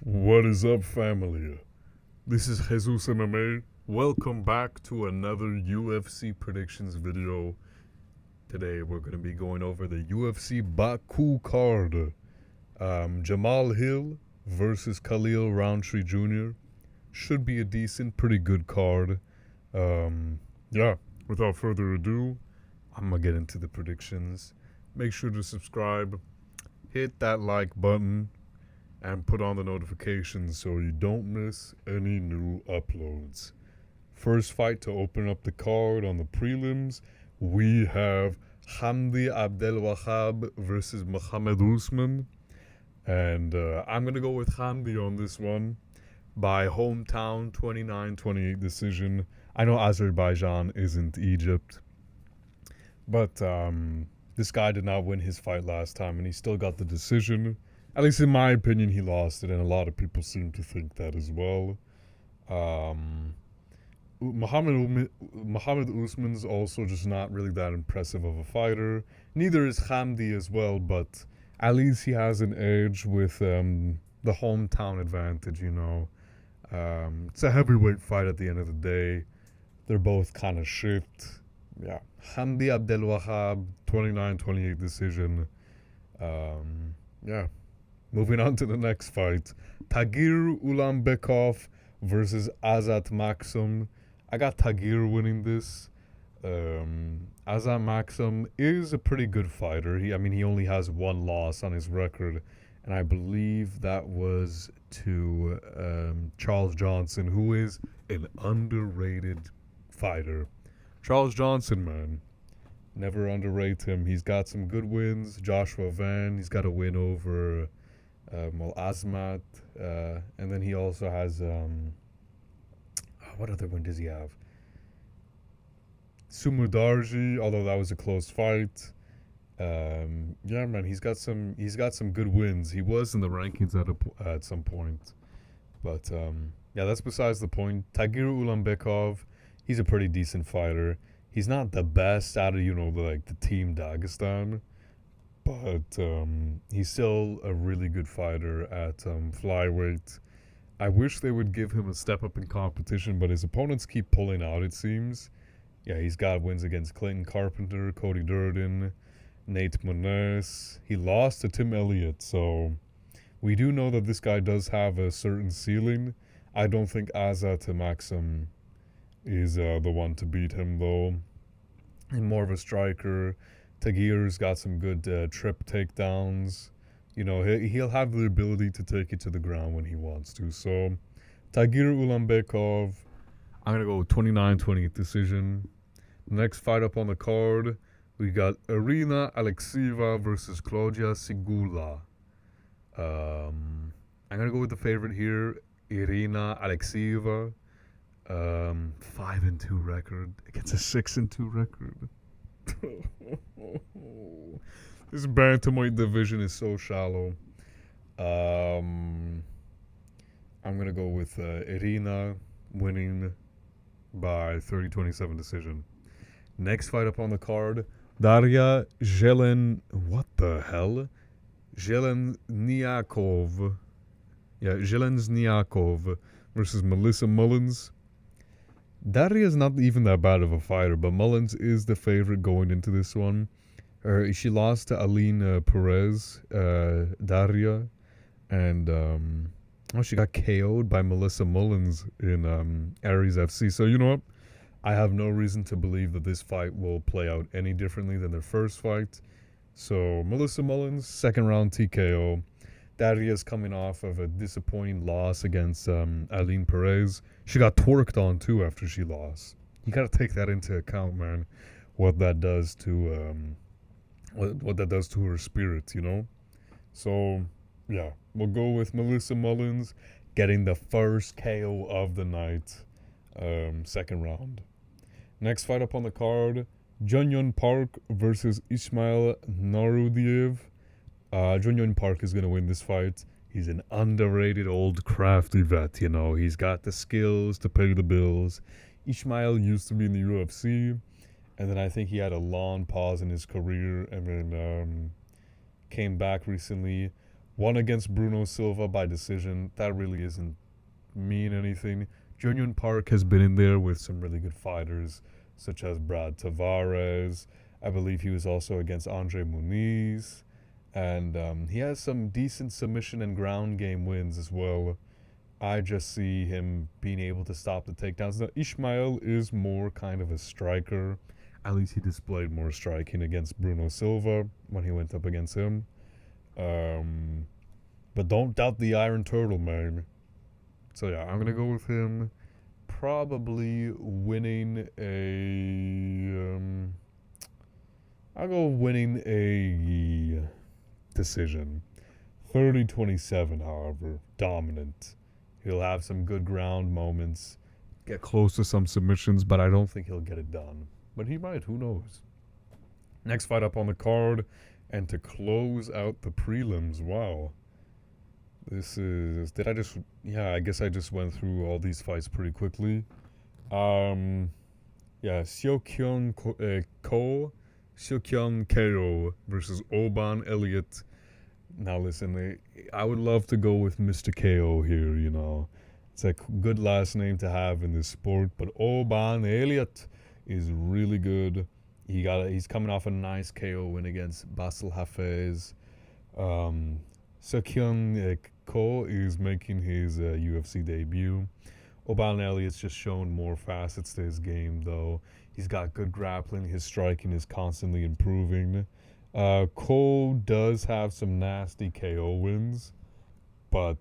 What is up, family? This is Jesus MMA. Welcome back to another UFC predictions video. Today we're going to be going over the UFC Baku card. Jamal Hill versus Khalil Rountree Jr. Should be a decent, pretty good card. Yeah, without further ado, I'm going to get into the predictions. Make sure to subscribe, hit that like button, and put on the notifications so you don't miss any new uploads. First fight to open up the card on the prelims, we have Hamdi Abdelwahab versus Mohamed Usman. And I'm going to go with Hamdi on this one by hometown 29-28 decision. I know Azerbaijan isn't Egypt, but this guy did not win his fight last time, and he still got the decision. At least in my opinion, he lost it, and a lot of people seem to think that as well. Mohamed Usman's also just not really that impressive of a fighter. Neither is Hamdi as well, but at least he has an edge with the hometown advantage, you know. It's a heavyweight fight at the end of the day. They're both kind of shit. Yeah. Hamdi Abdelwahab, 29-28 decision. Yeah. Moving on to the next fight. Tagir Ulanbekov versus Azat Maksum. I got Tagir winning this. Azat Maksum is a pretty good fighter. He only has one loss on his record, and I believe that was to Charles Johnson, who is an underrated fighter. Charles Johnson, man. Never underrate him. He's got some good wins. Joshua Van, he's got a win over Azmat, and then he also has what other win does he have? Sumudarji, although that was a close fight. Yeah, man, he's got some good wins. He was in the rankings at some point, but yeah, that's besides the point. Tagir Ulanbekov, he's a pretty decent fighter. He's not the best out of the team Dagestan, but he's still a really good fighter at flyweight. I wish they would give him a step up in competition, but his opponents keep pulling out, it seems. Yeah, he's got wins against Clinton Carpenter, Cody Durden, Nate Moniz. He lost to Tim Elliott, so we do know that this guy does have a certain ceiling. I don't think Azat Maksum is the one to beat him, though. He's more of a striker. Tagir's got some good trip takedowns. You know, he'll have the ability to take it to the ground when he wants to. So, Tagir Ulanbekov, I'm going to go with 29-28 decision. Next fight up on the card, we got Irina Alekseeva versus Claudia Sigula. I'm going to go with the favorite here, Irina Alekseeva. 5-2 record against a 6-2 record. This bantamweight division is so shallow. I'm gonna go with Irina winning by 30-27 decision. Next fight up on the card, Daria Jelenzniakov. Yeah, Jelenzniakov versus Melissa Mullins. Daria is not even that bad of a fighter, but Mullins is the favorite going into this one. She lost to Aline Perez, Daria, and she got KO'd by Melissa Mullins in Aries FC. So you know what? I have no reason to believe that this fight will play out any differently than their first fight. So Melissa Mullins, second round TKO. Daria's coming off of a disappointing loss against Aline Perez. She got twerked on too after she lost. You got to take that into account, man. What that does to what that does to her spirit, you know. So yeah, we'll go with Melissa Mullins getting the first KO of the night, second round. Next fight up on the card, Junyon Park versus Ismail Narudiev. Junyon Park is going to win this fight. He's an underrated old crafty vet, you know. He's got the skills to pay the bills. Ismail used to be in the UFC, and then I think he had a long pause in his career, and then came back recently. Won against Bruno Silva by decision. That really isn't mean anything. Junior Park has been in there with some really good fighters, such as Brad Tavares. I believe he was also against Andre Muniz. And he has some decent submission and ground game wins as well. I just see him being able to stop the takedowns. Now, Ishmael is more kind of a striker. At least he displayed more striking against Bruno Silva when he went up against him. But don't doubt the Iron Turtle, man. So yeah, I'm gonna go with him. Probably winning a. I'll go winning a decision. 30-27, however, dominant. He'll have some good ground moments, get close to some submissions, but I don't think he'll get it done. But he might, who knows? Next fight up on the card, and to close out the prelims, wow. This is, I guess I just went through all these fights pretty quickly. Seo Kyung KO versus Oban Elliott. Now listen, I would love to go with Mr. KO here, you know. It's a good last name to have in this sport, but Oban Elliott is really good. He's coming off a nice KO win against Basel Hafez. Sekyung Ko is making his UFC debut. Oban Elliott's just shown more facets to his game, though. He's got good grappling. His striking is constantly improving. Cole does have some nasty KO wins, but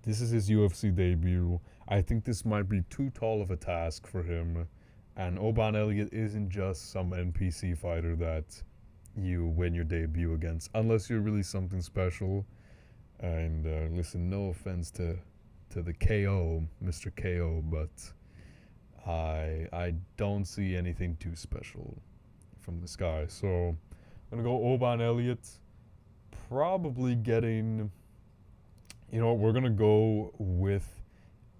this is his UFC debut. I think this might be too tall of a task for him. And Oban Elliott isn't just some NPC fighter that you win your debut against, unless you're really something special. And listen, no offense to the KO, Mr. KO, but I don't see anything too special from this guy. So I'm gonna go Oban Elliott. Probably getting, you know what, we're gonna go with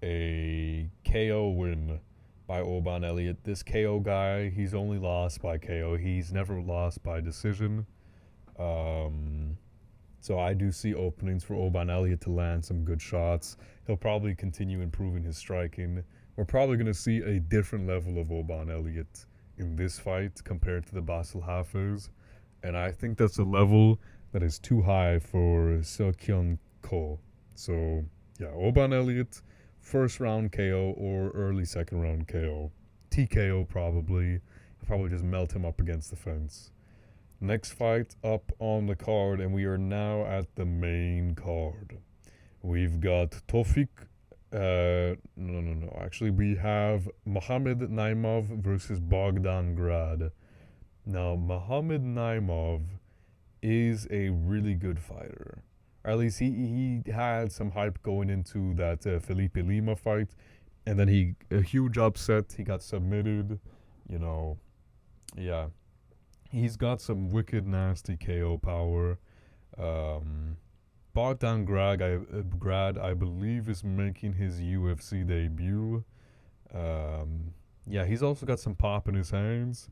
a KO win by Oban Elliott. This KO guy, he's only lost by KO. He's never lost by decision. So I do see openings for Oban Elliott to land some good shots. He'll probably continue improving his striking. We're probably going to see a different level of Oban Elliott in this fight compared to the Basel Hafez. And I think that's a level that is too high for Seokyung Ko. So, yeah, Oban Elliott, first round KO or early second round KO. TKO probably. Probably just melt him up against the fence. Next fight up on the card, and we are now at the main card. We've got Tofik. Actually, we have Mohamed Naimov versus Bogdan Grad. Now, Mohamed Naimov is a really good fighter. Or at least he had some hype going into that Felipe Lima fight, and then a huge upset. He got submitted. You know, yeah. He's got some wicked nasty KO power. Bogdan Grad, I believe, is making his UFC debut. He's also got some pop in his hands.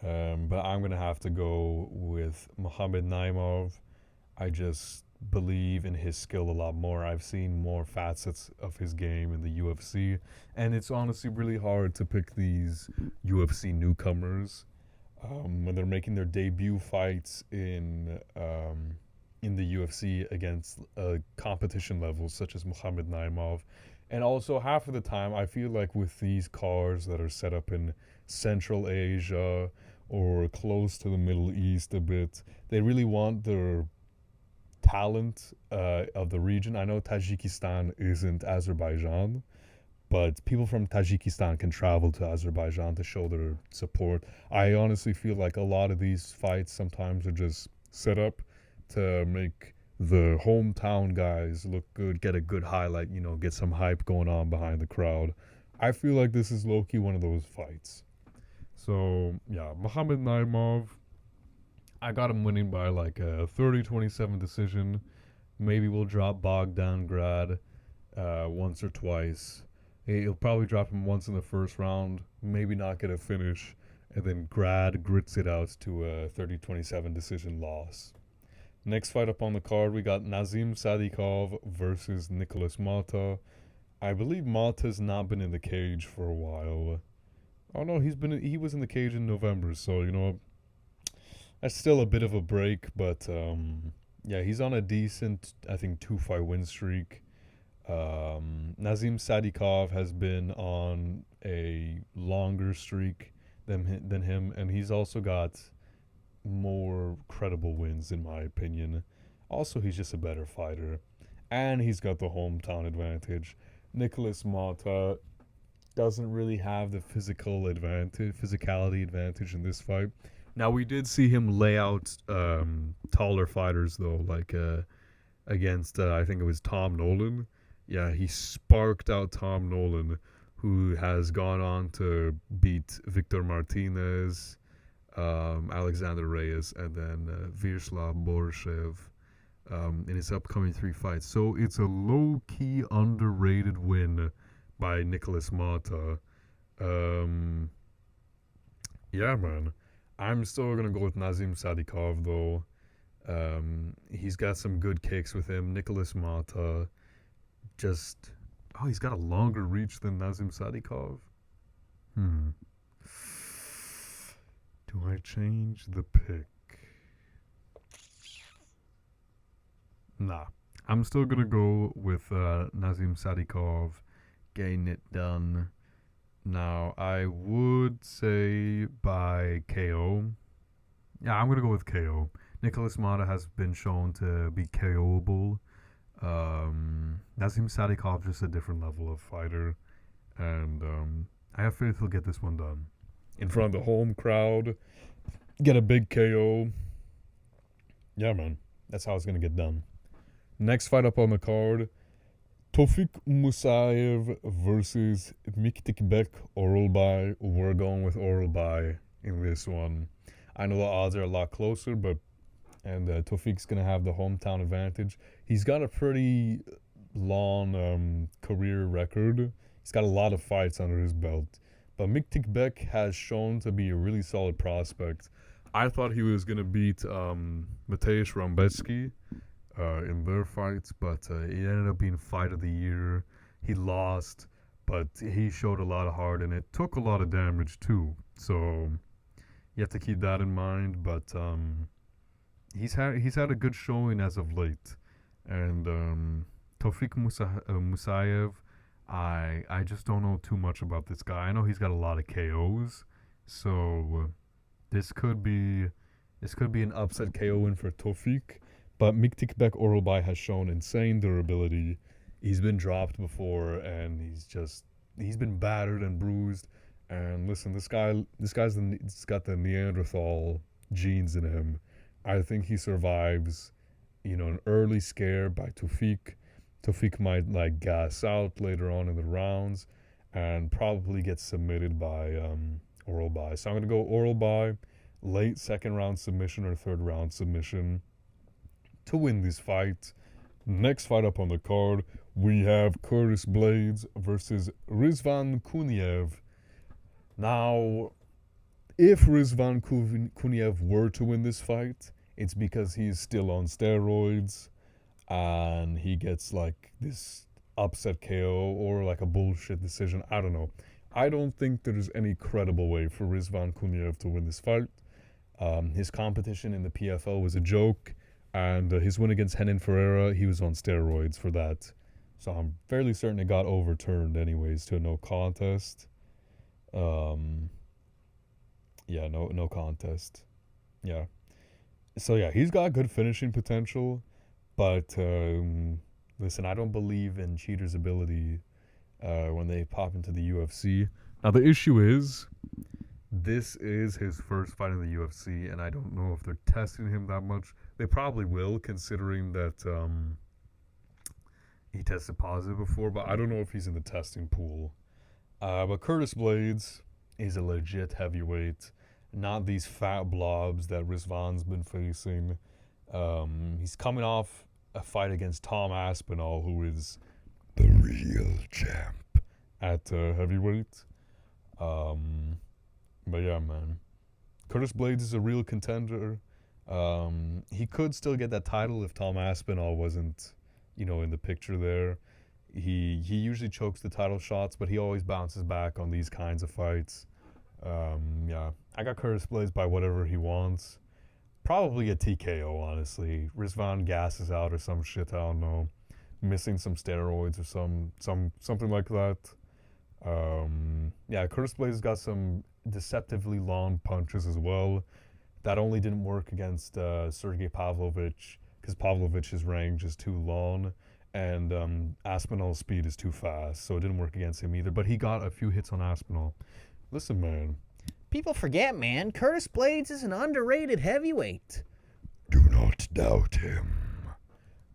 But I'm going to have to go with Mohamed Naimov. I just believe in his skill a lot more. I've seen more facets of his game in the UFC. And it's honestly really hard to pick these UFC newcomers when they're making their debut fights in the UFC against competition levels such as Mohamed Naimov. And also half of the time I feel like with these cards that are set up in Central Asia or close to the Middle East a bit, they really want their talent of the region. I know Tajikistan isn't Azerbaijan, but people from Tajikistan can travel to Azerbaijan to show their support. I honestly feel like a lot of these fights sometimes are just set up to make the hometown guys look good, get a good highlight, you know, get some hype going on behind the crowd. I feel like this is low-key one of those fights. So, yeah, Mohamed Naimov, I got him winning by like a 30-27 decision. Maybe we'll drop Bogdan Grad once or twice. He'll probably drop him once in the first round, maybe not get a finish, and then Grad grits it out to a 30-27 decision loss. Next fight up on the card, we got Nazim Sadikov versus Nicholas Mata. I believe Mata's not been in the cage for a while. Oh no, he was in the cage in November, so you know that's still a bit of a break, but yeah, he's on a decent, I think, 2-fight win streak. Nazim Sadikov has been on a longer streak than him, and he's also got more credible wins, in my opinion. Also, he's just a better fighter, and he's got the hometown advantage. Nicholas Mata doesn't really have the physicality advantage in this fight. Now, we did see him lay out taller fighters, though, like against, I think it was Tom Nolan. Yeah, he sparked out Tom Nolan, who has gone on to beat Victor Martinez, Alexander Reyes, and then Vyacheslav Borishev in his upcoming 3 fights. So it's a low-key underrated win by Nicholas Mata. Yeah, man. I'm still going to go with Nazim Sadikov, though. He's got some good kicks with him. Nicholas Mata he's got a longer reach than Nazim Sadikov. Do I change the pick? Nah. I'm still going to go with Nazim Sadikov getting it done. Now, I would say by KO. Yeah, I'm going to go with KO. Nicholas Mata has been shown to be KO'able. Nazim Sadikov just a different level of fighter. And I have faith he'll get this one done. In front of the home crowd. Get a big KO. Yeah, man. That's how it's going to get done. Next fight up on the card. Tofik Musayev versus Miktikbek Oralbay. We're going with Oralbay in this one. I know the odds are a lot closer, but Tofik's going to have the hometown advantage. He's got a pretty long career record. He's got a lot of fights under his belt. But Miktikbek has shown to be a really solid prospect. I thought he was going to beat Mateusz Rambecki in their fights, but it ended up being fight of the year. He lost, but he showed a lot of heart, and it took a lot of damage too. So you have to keep that in mind. But he's had a good showing as of late, and Tofik Musayev, I just don't know too much about this guy. I know he's got a lot of KOs, so this could be an upset KO win for Tofik. But Miktikbek Oralbay has shown insane durability. He's been dropped before, and he's been battered and bruised. And listen, this guy's got the Neanderthal genes in him. I think he survives, an early scare by Tofik. Tofik might gas out later on in the rounds, and probably get submitted by Oralbay. So I'm gonna go Oralbay, late second round submission or third round submission, to win this fight. Next fight up on the card, we have Curtis Blades versus Rizvan Kuniev. Now, if Rizvan Kuniev were to win this fight, it's because he's still on steroids and he gets this upset KO or a bullshit decision. I don't know. I don't think there's any credible way for Rizvan Kuniev to win this fight. His competition in the PFL was a joke. And his win against Renan Ferreira, he was on steroids for that. So I'm fairly certain it got overturned anyways to a no contest. No contest. Yeah. So yeah, he's got good finishing potential. But listen, I don't believe in cheaters' ability when they pop into the UFC. Now the issue is, this is his first fight in the UFC, and I don't know if they're testing him that much. They probably will, considering that he tested positive before, but I don't know if he's in the testing pool. But Curtis Blades is a legit heavyweight, not these fat blobs that Rizvan's been facing. He's coming off a fight against Tom Aspinall, who is the real champ at heavyweight. But yeah, man. Curtis Blades is a real contender. He could still get that title if Tom Aspinall wasn't, in the picture there. He usually chokes the title shots, but he always bounces back on these kinds of fights. Yeah, I got Curtis Blades by whatever he wants. Probably a TKO, honestly. Rizvan gasses out or some shit, I don't know. Missing some steroids or something like that. Yeah, Curtis Blades got some deceptively long punches as well. That only didn't work against Sergey Pavlovich because Pavlovich's range is too long and Aspinall's speed is too fast, so it didn't work against him either. But he got a few hits on Aspinall. Listen, man. People forget, man, Curtis Blades is an underrated heavyweight. Do not doubt him.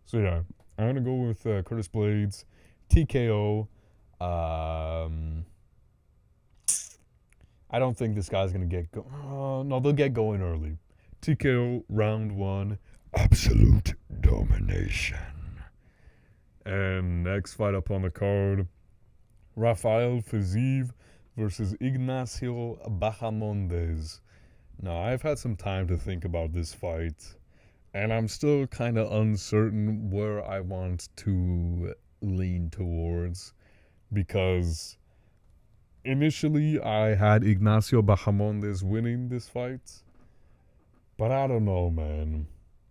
So yeah, I'm gonna go with Curtis Blades, TKO. I don't think this guy's gonna get no, they'll get going early. TKO round 1, absolute domination. And next fight up on the card, Rafael Fiziev versus Ignacio Bahamondes. Now, I've had some time to think about this fight, and I'm still kind of uncertain where I want to lean towards, because initially I had Ignacio Bahamondes winning this fight, but I don't know, man.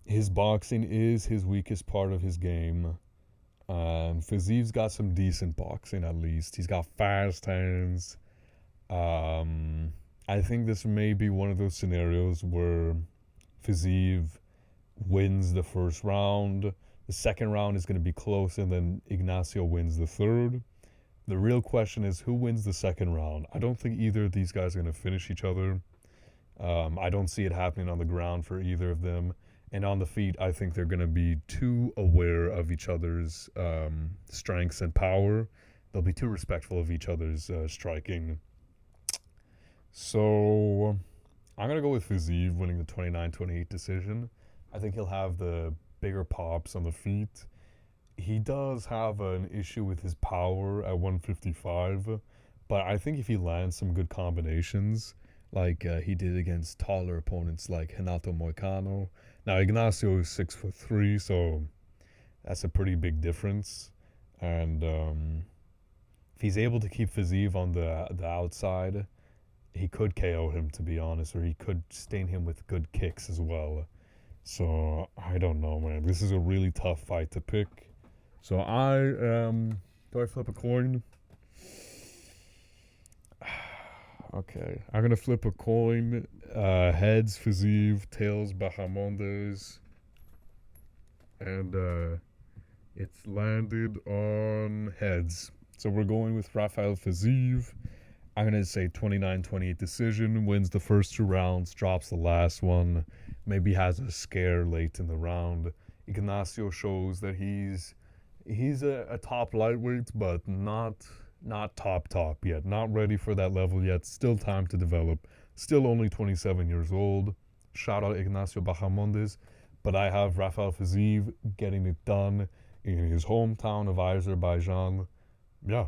His boxing is his weakest part of his game. Fiziev's got some decent boxing, at least. He's got fast hands. I think this may be one of those scenarios where Fiziev wins the first round. The second round is going to be close, and then Ignacio wins the third. The real question is who wins the second round. I don't think either of these guys are going to finish each other. I don't see it happening on the ground for either of them. And on the feet, I think they're going to be too aware of each other's strengths and power. They'll be too respectful of each other's striking. So I'm going to go with Fiziev winning the 29-28 decision. I think he'll have the bigger pops on the feet. He does have an issue with his power at 155, but I think if he lands some good combinations, like he did against taller opponents like Renato Moicano. Now, Ignacio is 6'3", so that's a pretty big difference. And if he's able to keep Fiziev on the outside, he could KO him, to be honest, or he could stain him with good kicks as well. So, I don't know, man. This is a really tough fight to pick. So, do I flip a coin? Okay, I'm going to flip a coin. Heads, Fiziev, tails, Bahamondes. And it's landed on heads. So we're going with Rafael Fiziev. I'm going to say 29-28 decision, wins the first 2 rounds, drops the last one, maybe has a scare late in the round. Ignacio shows that he's a top lightweight, but not top yet. Not ready for that level yet. Still time to develop. Still only 27 years old. Shout out Ignacio Bahamondes. But I have Rafael Fiziev getting it done in his hometown of Azerbaijan. Yeah.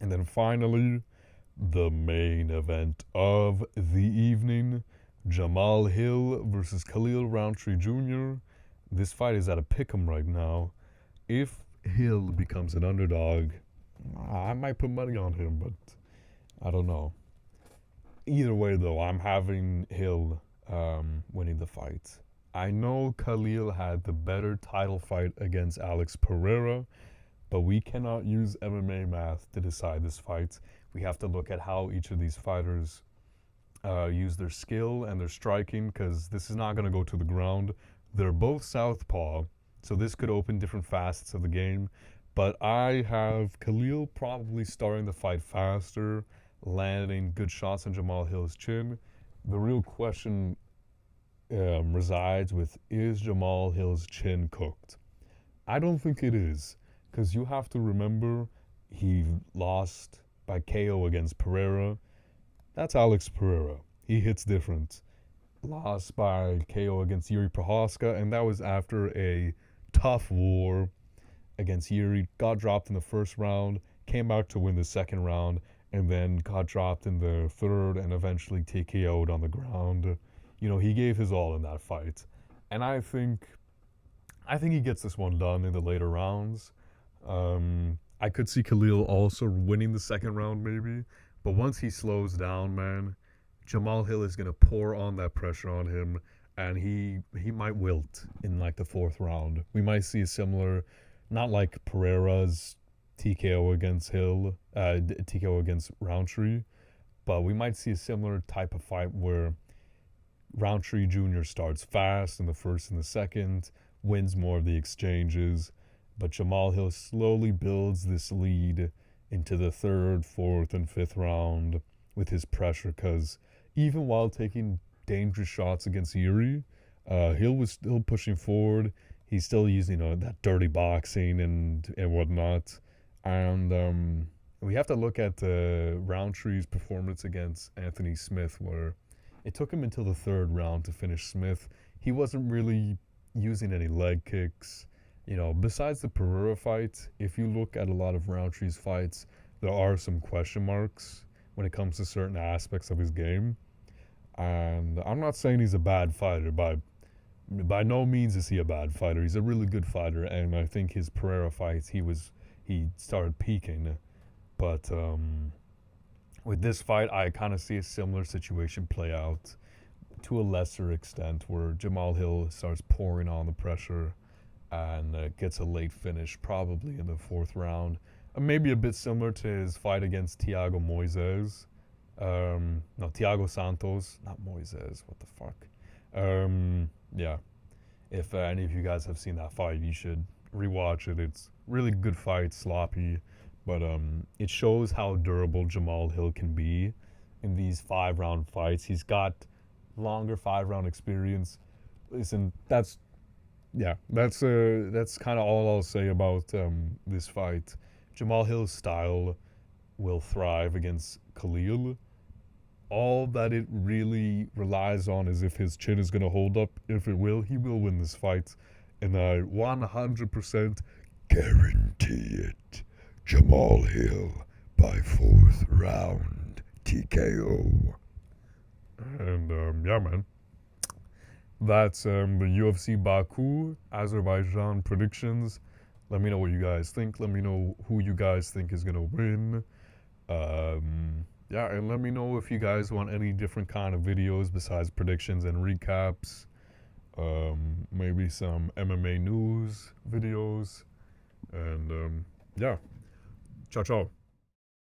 And then finally, the main event of the evening, Jamal Hill versus Khalil Rountree Jr. This fight is at a pick'em right now. If Hill becomes an underdog, I might put money on him, but I don't know. Either way, though, I'm having Hill winning the fight. I know Khalil had the better title fight against Alex Pereira, but we cannot use MMA math to decide this fight. We have to look at how each of these fighters use their skill and their striking, because this is not going to go to the ground. They're both southpaw, so this could open different facets of the game. But I have Khalil probably starting the fight faster, landing good shots on Jamal Hill's chin. The real question resides with, is Jamal Hill's chin cooked? I don't think it is, because you have to remember he lost by KO against Pereira. That's Alex Pereira. He hits different. Lost by KO against Yuri Prohaska, and that was after a tough war against Yuri. Got dropped in the first round, came back to win the second round, and then got dropped in the third and eventually TKO'd on the ground. he gave his all in that fight, and I think he gets this one done in the later rounds. I could see Khalil also winning the second round maybe, but once he slows down, man, Jamal Hill is gonna pour on that pressure on him, and he might wilt in like the fourth round. We might see a similar, not like Pereira's TKO against Hill, TKO against Rountree, but we might see a similar type of fight where Rountree Jr. starts fast in the first and the second, wins more of the exchanges, but Jamal Hill slowly builds this lead into the third, fourth, and fifth round with his pressure. Because even while taking dangerous shots against Yuri, Hill was still pushing forward. He's still using that dirty boxing and whatnot. And we have to look at Rountree's performance against Anthony Smith, where it took him until the third round to finish Smith. He wasn't really using any leg kicks. Besides the Pereira fight, if you look at a lot of Rountree's fights, there are some question marks when it comes to certain aspects of his game. And I'm not saying he's a bad fighter. By no means is he a bad fighter. He's a really good fighter, and I think his Pereira fights, he started peaking. But with this fight, I kind of see a similar situation play out to a lesser extent, where Jamal Hill starts pouring on the pressure and gets a late finish, probably in the fourth round. Maybe a bit similar to his fight against Thiago Moises. No, Thiago Santos, not Moises. What the fuck? Yeah. If any of you guys have seen that fight, you should rewatch it. It's really good fight, sloppy, but it shows how durable Jamal Hill can be in these 5-round fights. He's got longer 5-round experience. Listen, that's kind of all I'll say about this fight. Jamal Hill's style will thrive against Khalil. All that it really relies on is if his chin is going to hold up. If it will, he will win this fight. And I 100% guarantee it. Jamal Hill by 4th round TKO. And yeah, man. That's the UFC Baku Azerbaijan predictions. Let me know what you guys think. Let me know who you guys think is going to win. Yeah, and let me know if you guys want any different kind of videos besides predictions and recaps. Maybe some MMA news videos. And yeah, ciao, ciao.